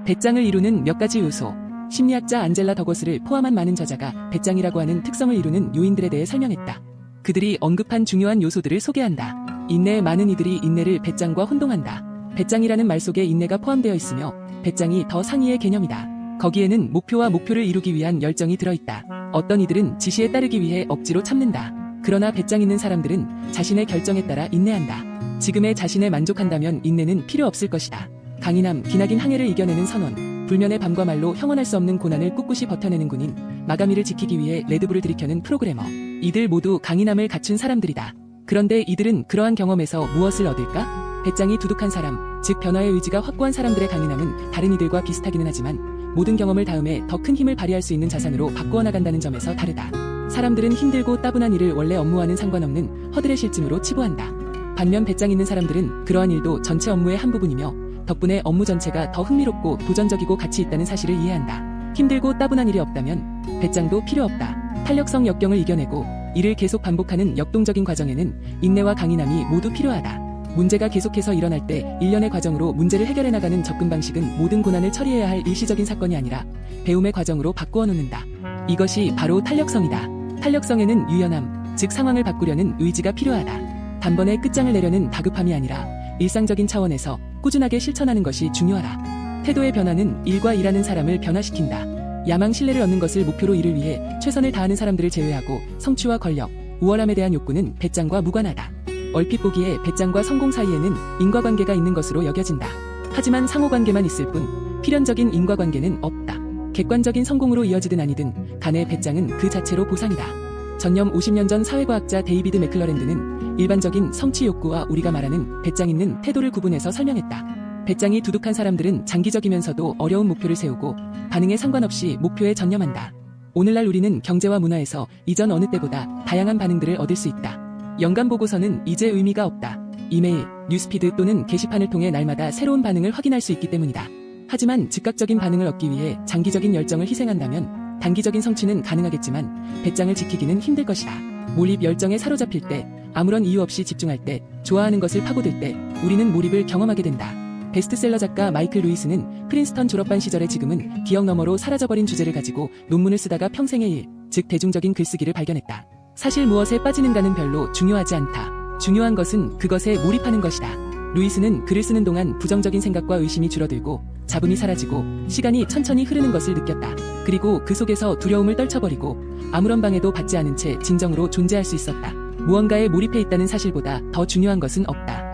배짱을 이루는 몇 가지 요소. 심리학자 안젤라 더거스를 포함한 많은 저자가 배짱이라고 하는 특성을 이루는 요인들에 대해 설명했다. 그들이 언급한 중요한 요소들을 소개한다. 인내에 많은 이들이 인내를 배짱과 혼동한다. 배짱이라는 말 속에 인내가 포함되어 있으며 배짱이 더 상위의 개념이다. 거기에는 목표와 목표를 이루기 위한 열정이 들어있다. 어떤 이들은 지시에 따르기 위해 억지로 참는다. 그러나 배짱 있는 사람들은 자신의 결정에 따라 인내한다. 지금의 자신에 만족한다면 인내는 필요 없을 것이다. 강인함, 기나긴 항해를 이겨내는 선원, 불면의 밤과 말로 형언할 수 없는 고난을 꿋꿋이 버텨내는 군인, 마가미를 지키기 위해 레드불을 들이켜는 프로그래머. 이들 모두 강인함을 갖춘 사람들이다. 그런데 이들은 그러한 경험에서 무엇을 얻을까? 배짱이 두둑한 사람, 즉 변화의 의지가 확고한 사람들의 강인함은 다른 이들과 비슷하기는 하지만 모든 경험을 다음에 더 큰 힘을 발휘할 수 있는 자산으로 바꾸어 나간다는 점에서 다르다. 사람들은 힘들고 따분한 일을 원래 업무와는 상관없는 허들의 실증으로 치부한다. 반면 배짱 있는 사람들은 그러한 일도 전체 업무의 한 부분이며 덕분에 업무 전체가 더 흥미롭고 도전적이고 가치 있다는 사실을 이해한다. 힘들고 따분한 일이 없다면 배짱도 필요 없다. 탄력성 역경을 이겨내고 이를 계속 반복하는 역동적인 과정에는 인내와 강인함이 모두 필요하다. 문제가 계속해서 일어날 때 일련의 과정으로 문제를 해결해 나가는 접근 방식은 모든 고난을 처리해야 할 일시적인 사건이 아니라 배움의 과정으로 바꾸어 놓는다. 이것이 바로 탄력성이다. 탄력성에는 유연함, 즉 상황을 바꾸려는 의지가 필요하다. 단번에 끝장을 내려는 다급함이 아니라 일상적인 차원에서 꾸준하게 실천하는 것이 중요하다. 태도의 변화는 일과 일하는 사람을 변화시킨다. 야망 신뢰를 얻는 것을 목표로 이를 위해 최선을 다하는 사람들을 제외하고 성취와 권력, 우월함에 대한 욕구는 배짱과 무관하다. 얼핏 보기에 배짱과 성공 사이에는 인과관계가 있는 것으로 여겨진다. 하지만 상호관계만 있을 뿐 필연적인 인과관계는 없다. 객관적인 성공으로 이어지든 아니든 간의 배짱은 그 자체로 보상이다. 전념 50년 전 사회과학자 데이비드 맥클러랜드는 일반적인 성취 욕구와 우리가 말하는 배짱 있는 태도를 구분해서 설명했다. 배짱이 두둑한 사람들은 장기적이면서도 어려운 목표를 세우고 반응에 상관없이 목표에 전념한다. 오늘날 우리는 경제와 문화에서 이전 어느 때보다 다양한 반응들을 얻을 수 있다. 연간 보고서는 이제 의미가 없다. 이메일, 뉴스피드 또는 게시판을 통해 날마다 새로운 반응을 확인할 수 있기 때문이다. 하지만 즉각적인 반응을 얻기 위해 장기적인 열정을 희생한다면 단기적인 성취는 가능하겠지만 배짱을 지키기는 힘들 것이다. 몰입 열정에 사로잡힐 때, 아무런 이유 없이 집중할 때, 좋아하는 것을 파고들 때 우리는 몰입을 경험하게 된다. 베스트셀러 작가 마이클 루이스는 프린스턴 졸업반 시절에 지금은 기억 너머로 사라져버린 주제를 가지고 논문을 쓰다가 평생의 일, 즉 대중적인 글쓰기를 발견했다. 사실 무엇에 빠지는가는 별로 중요하지 않다. 중요한 것은 그것에 몰입하는 것이다. 루이스는 글을 쓰는 동안 부정적인 생각과 의심이 줄어들고 잡음이 사라지고 시간이 천천히 흐르는 것을 느꼈다. 그리고 그 속에서 두려움을 떨쳐버리고 아무런 방해도 받지 않은 채 진정으로 존재할 수 있었다. 무언가에 몰입해 있다는 사실보다 더 중요한 것은 없다.